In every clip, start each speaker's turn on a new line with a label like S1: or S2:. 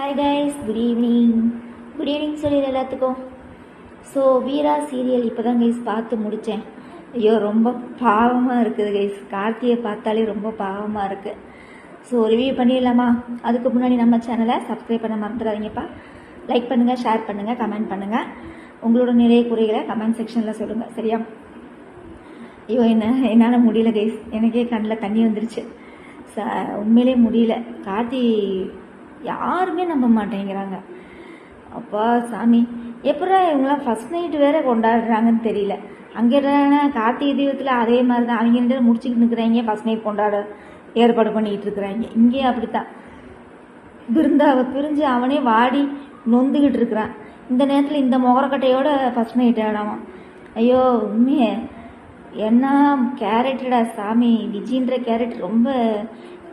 S1: Hi guys, good evening. Good evening சொல்லிடு எல்லாத்துக்கும். So வீரா serial இப்போ தான் கைஸ் பார்த்து முடித்தேன். ஐயோ ரொம்ப பாவமாக இருக்குது கைஸ். கார்த்தியை பார்த்தாலே ரொம்ப பாவமாக இருக்குது. ஸோ ரிவ்யூ பண்ணிடலாமா? அதுக்கு முன்னாடி நம்ம சேனலை சப்ஸ்கிரைப் பண்ண மறந்துடாதீங்கப்பா. லைக் பண்ணுங்கள், ஷேர் பண்ணுங்கள், கமெண்ட் பண்ணுங்கள். உங்களோட நிறைய குறைகளை கமெண்ட் செக்ஷனில் சொல்லுங்கள், சரியா? ஐயோ என்னால் முடியல கைஸ். எனக்கே கண்ணில் தண்ணி வந்துருச்சு. உண்மையிலே முடியல. கார்த்தி யாருமே நம்ப மாட்டேங்கிறாங்க. அப்பா சாமி, எப்படா இவங்களாம் ஃபஸ்ட் நைட்டு வேற கொண்டாடுறாங்கன்னு தெரியல. அங்கே கார்த்திகை தீபத்தில் அதே மாதிரி தான் அவங்க ரெண்டு முடிச்சுக்கிட்டு இருக்கிறாங்க. ஃபஸ்ட் நைட் கொண்டாட ஏற்பாடு பண்ணிக்கிட்டு இருக்கிறாங்க. இங்கேயும் அப்படித்தான். பிருந்தாவை பிரிஞ்சு அவனே வாடி நொந்துக்கிட்டு இருக்கிறான். இந்த நேரத்தில் இந்த முகரக்கட்டையோட ஃபஸ்ட் நைட் ஆடாமல். ஐயோ உண்மையே என்ன கேரக்டரா சாமி. விஜின்ற கேரக்டர் ரொம்ப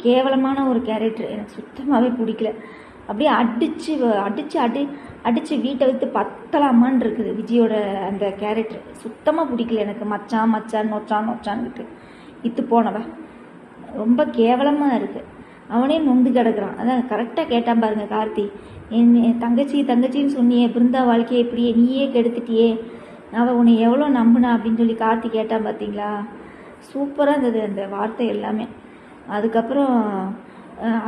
S1: கேவலமான ஒரு கேரக்டர். எனக்கு சுத்தமாகவே பிடிக்கல. அப்படியே அடித்து வீட்டை வைத்து பத்தலாமான்னு இருக்குது விஜயோட அந்த கேரக்டர். சுத்தமாக பிடிக்கல எனக்கு. மச்சான் நொச்சான்னுட்டு இத்து போனவன் ரொம்ப கேவலமாக இருக்குது. அவனே நொந்து கிடக்குறான். அதான் கரெக்டாக கேட்டான் பாருங்க கார்த்தி. என் தங்கச்சின்னு சொன்னியே, பிருந்தா வாழ்க்கையை இப்படியே நீயே கெடுத்துட்டியே, அவள் உன்னை எவ்வளோ நம்புனா அப்படின்னு சொல்லி கார்த்தி கேட்டான் பார்த்தீங்களா? சூப்பராக இருந்தது அந்த வார்த்தை எல்லாமே. அதுக்கப்புறம்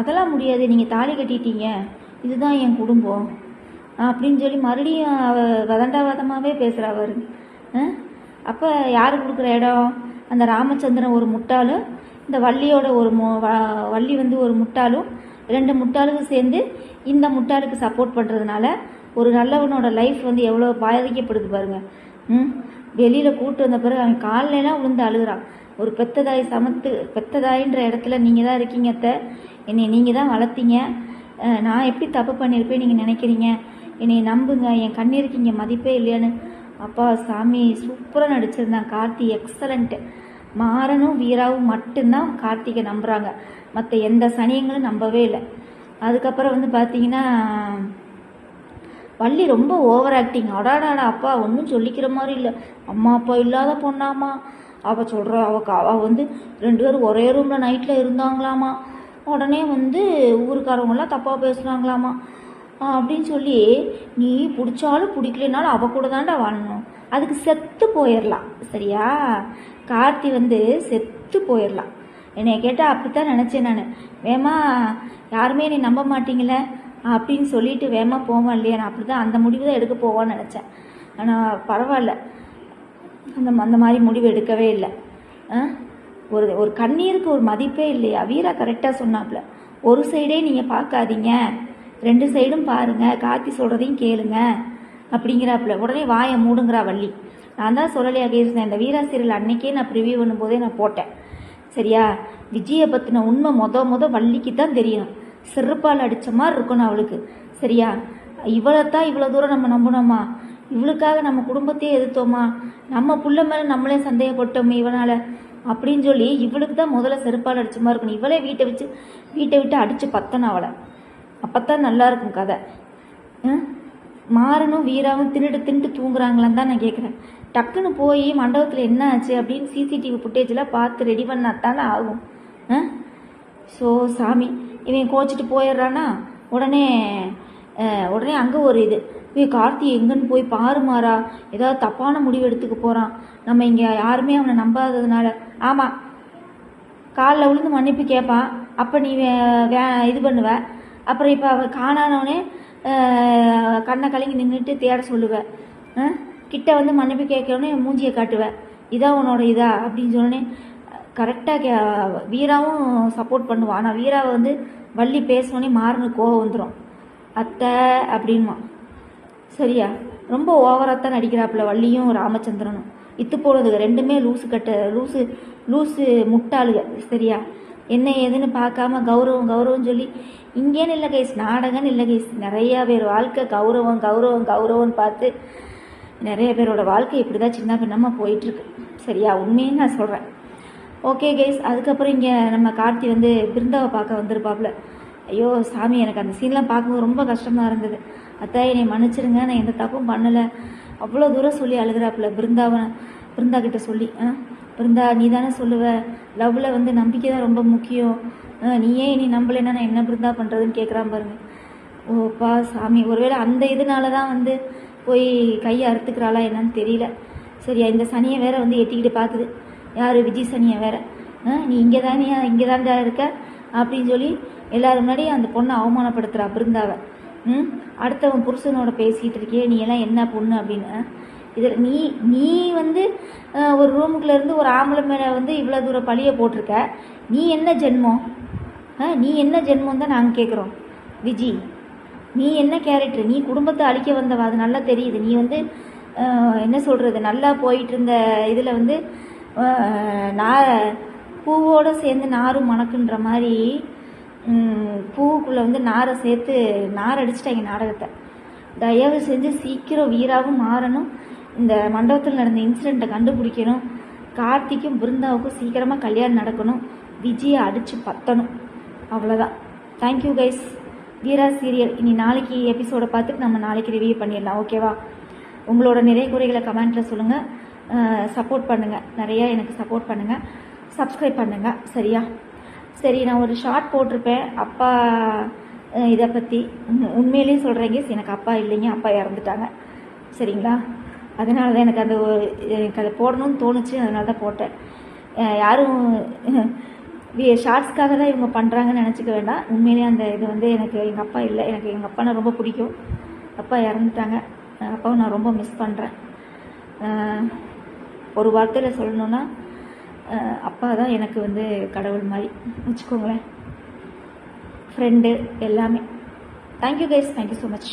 S1: அதெல்லாம் முடியாது, நீங்கள் தாலி கட்டிட்டீங்க, இதுதான் என் குடும்பம் அப்படின்னு சொல்லி மறுபடியும் வதண்டாவாதமாகவே பேசுகிறா அவர். அப்போ யார் கொடுக்குற இடம்? அந்த ராமச்சந்திரன் ஒரு முட்டாளும், இந்த வள்ளியோட வள்ளி வந்து ஒரு முட்டாளும், ரெண்டு முட்டாளுக்கும் சேர்ந்து இந்த முட்டாளுக்கு சப்போர்ட் பண்ணுறதுனால ஒரு நல்லவனோட லைஃப் வந்து எவ்வளோ பாதிக்கப்படுது பாருங்க. வெளியில் கூட்டு வந்த பிறகு அவன் காலிலெல்லாம் விழுந்து அழுகிறான். ஒரு பெத்ததாயின்ற இடத்துல நீங்கள் தான் இருக்கீங்க அத்தை, என்னை நீங்கள் தான் வளர்த்தீங்க, நான் எப்படி தப்பு பண்ணியிருப்பேன் நீங்கள் நினைக்கிறீங்க, என்னை நம்புங்க, என் கண்ணீருக்கு இங்கே மதிப்பே இல்லையான்னு. அப்பா சாமி சூப்பராக நடிச்சிருந்தான் கார்த்தி. எக்ஸலண்ட்டு. மாறனும் வீராவும் மட்டும்தான் கார்த்திகை நம்புகிறாங்க. மற்ற எந்த சனியங்களும் நம்பவே இல்லை. அதுக்கப்புறம் வந்து பார்த்தீங்கன்னா வள்ளி ரொம்ப ஓவர் ஆக்டிங். அடாடாடா அப்பா ஒன்றும் சொல்லிக்கிற மாதிரி இல்லை. அம்மா அப்பா இல்லாத பொண்ணாமா அவள் சொல்கிற. அவள் வந்து ரெண்டு பேரும் ஒரே ரூமில் நைட்டில் இருந்தாங்களாமா. உடனே வந்து ஊருக்காரவங்களாம் தப்பாக பேசுனாங்களாமா அப்படின்னு சொல்லி, நீ பிடிச்சாலும் பிடிக்கலனாலும் அவள் கூட தாண்டா வாழணும், அதுக்கு செத்து போயிடலாம், சரியா? கார்த்தி வந்து செத்து போயிடலாம். என்னை கேட்டால் அப்படித்தான் நினச்சேன் நான். வேமா யாருமே நீ நம்ப மாட்டீங்களே அப்படின்னு சொல்லிட்டு வேமா போவேன் இல்லையா? நான் அப்படி தான் அந்த முடிவு தான் எடுக்க போவான்னு நினச்சேன். ஆனால் பரவாயில்ல, அந்த மாதிரி முடிவு எடுக்கவே இல்லை. ஒரு கண்ணீருக்கு ஒரு மதிப்பே இல்லையா? வீரா கரெக்டாக சொன்னாப்புல, ஒரு சைடே நீங்கள் பார்க்காதீங்க, ரெண்டு சைடும் பாருங்கள், கார்த்தி சொல்கிறதையும் கேளுங்க அப்படிங்கிறாப்புல. உடனே வாயை மூடுங்கிறா வள்ளி. நான் தான் சொல்லலையா கேசினேன், இந்த வீரா சீரியல் அன்னைக்கே நான் ப்ரிவியூ பண்ணும்போதே நான் போட்டேன், சரியா? விஜயை பற்றின உண்மை மொத வள்ளிக்கு தான் தெரியணும். செருப்பால் அடித்த மாதிரி இருக்கணும் அவளுக்கு, சரியா? இவளைத்தான் இவ்வளோ தூரம் நம்ம நம்பணுமா? இவளுக்காக நம்ம குடும்பத்தையே எதிர்த்தோமா? நம்ம புள்ள மேலே நம்மளே சந்தேகப்பட்டோமே இவனால் அப்படின்னு சொல்லி இவளுக்கு தான் முதல்ல செருப்பால் அடித்த மாதிரி இருக்கணும். இவளே வீட்டை விட்டு அடித்து பத்தணும் அவளை. அப்போத்தான் நல்லா இருக்கும் கதை. மாறனும் வீராவும் தின்னுட்டு தூங்குறாங்களான்னு தான் நான் கேட்குறேன். டக்குன்னு போய் மண்டபத்தில் என்ன ஆச்சு அப்படின்னு சிசிடிவி ஃபுட்டேஜெலாம் பார்த்து ரெடி பண்ணாதானே ஆகும். ஸோ சாமி, இவன் கோச்சிட்டு போயிடுறானா, உடனே அங்கே ஒரு இது, கார்த்தி எங்கன்னு போய் பாருமாறா, ஏதாவது தப்பான முடிவு எடுத்துக்க போகிறான், நம்ம இங்கே யாருமே அவனை நம்பாததுனால. ஆமாம், காலில் விழுந்து மன்னிப்பு கேட்பான், அப்போ நீ இது பண்ணுவ. அப்புறம் இப்போ அவன் காணானவனே கண்ணை கலங்கி நின்றுட்டு தேட சொல்லுவேன். கிட்ட வந்து மன்னிப்பு கேட்கவுடனே மூஞ்சியை காட்டுவேன், இதான் உன்னோட இதா அப்படின்னு சொன்னோடனே கரெக்டாக வீராவும் சப்போர்ட் பண்ணுவான். ஆனால் வீராவை வந்து வள்ளி பேசினோடனே மாறுனு கோவம் வந்துடும். அத்தை அப்படின்மா, சரியா? ரொம்ப ஓவராக தான் நடிக்கிறாப்புல வள்ளியும் ராமச்சந்திரனும். இத்து போனதுங்க ரெண்டுமே லூசு முட்டாளுங்க, சரியா? என்ன ஏதுன்னு பார்க்காம கௌரவம் சொல்லி இங்கேன்னு இல்லை கைஸ், நாடகம்னு இல்லை கைஸ், நிறையா பேர் வாழ்க்கை கௌரவம்னு பார்த்து நிறைய பேரோட வாழ்க்கை இப்படி தான் சின்ன பின்னமாக போயிட்டுருக்கு, சரியா? உண்மைன்னு நான் சொல்கிறேன். ஓகே கைஸ், அதுக்கப்புறம் இங்கே நம்ம கார்த்தி வந்து பிருந்தாவை பார்க்க வந்திருப்பாப்புல. ஐயோ சாமி, எனக்கு அந்த சீன்லாம் பார்க்கும்போது ரொம்ப கஷ்டமாக இருந்தது. அத்தா என்னை மன்னிச்சிருங்க, நான் எந்த தப்பும் பண்ணலை, அவ்வளோ தூரம் சொல்லி அழுகிறாப்புல பிருந்தா கிட்ட சொல்லி. பிருந்தா நீ தானே சொல்லுவ, லவ்வில் வந்து நம்பிக்கை தான் ரொம்ப முக்கியம், நீயே நீ நம்பலைன்னா நான் என்ன பிருந்தா பண்ணுறதுன்னு கேட்குறான் பாருங்க. ஓப்பா சாமி, ஒருவேளை அந்த இதனால தான் வந்து போய் கையை அறுத்துக்கிறாளா என்னன்னு தெரியல. சரியா, இந்த சனியை வேற வந்து எட்டிக்கிட்டு பார்க்குது. யார்? விஜய் சனியை வேற. நீ இங்கே தான்டா இருக்க அப்படின்னு சொல்லி எல்லாரும் முன்னாடி அந்த பொண்ணை அவமானப்படுத்துகிறா பிருந்தாவை. அடுத்தவன் புருஷனோட பேசிகிட்டு இருக்கியே, நீ எல்லாம் என்ன பொண்ணு அப்படின்னு. இதில் நீ வந்து ஒரு ரூமுக்குள்ள இருந்து ஒரு ஆம்பளை மேலே வந்து இவ்வளோ தூரம் பழிய போட்டிருக்க. நீ என்ன ஜென்மம்? நீ என்ன ஜென்மம் தான் நாங்கள் கேட்குறோம். விஜி, நீ என்ன கேரக்டர்? நீ குடும்பத்தை அழிக்க வந்தவா, அது நல்லா தெரியுது. நீ வந்து என்ன சொல்கிறது, நல்லா போயிட்டு இருந்த இதில் வந்து பூவோடு சேர்ந்து நாரும் மணக்குன்ற மாதிரி பூவுக்குள்ளே வந்து நாரை சேர்த்து நார் அடிச்சிட்டாங்க நாடகத்தை. தயவு செஞ்சு சீக்கிரம் வீராவும் மாறணும். இந்த மண்டபத்தில் நடந்த இன்சிடெண்ட்டை கண்டுபிடிக்கணும். கார்த்திக்கும் பிருந்தாவுக்கும் சீக்கிரமாக கல்யாணம் நடக்கணும். விஜயை அடித்து பத்தணும். அவ்வளோதான். Thank you guys. வீரா சீரியல் இனி நாளைக்கு எபிசோடை பார்த்துட்டு நம்ம நாளைக்கு ரிவ்யூ பண்ணிடலாம். ஓகேவா? உங்களோட நிறைய குறைகளை கமெண்ட்டில் சொல்லுங்கள். சப்போர்ட் பண்ணுங்கள், நிறையா எனக்கு சப்போர்ட் பண்ணுங்கள், சப்ஸ்கிரைப் பண்ணுங்கள். சரியா? சரி, நான் ஒரு ஷார்ட் போட்டிருப்பேன் அப்பா இதை பற்றி. உண்மையிலேயே சொல்கிறேங்க, எனக்கு அப்பா இல்லைங்க, அப்பா இறந்துட்டாங்க. சரிங்களா? அதனால தான் எனக்கு அதை போடணும்னு தோணுச்சு, அதனால தான் போட்டேன். யாரும் ஷார்ட்ஸ்க்காக தான் இவங்க பண்ணுறாங்கன்னு நினச்சிக்க வேண்டாம். உண்மையிலேயே அந்த இது வந்து எனக்கு எங்கள் அப்பா இல்லை. எனக்கு எங்கள் அப்பா நான் ரொம்ப பிடிக்கும். அப்பா இறந்துட்டாங்க. அப்பாவை நான் ரொம்ப மிஸ் பண்ணுறேன். ஒரு வார்த்தையில் சொல்லணுன்னா அப்பா தான் எனக்கு வந்து கடவுள் மாதிரி வச்சுக்கோங்களேன். ஃப்ரெண்டு எல்லாமே. Thank you guys, thank you so much.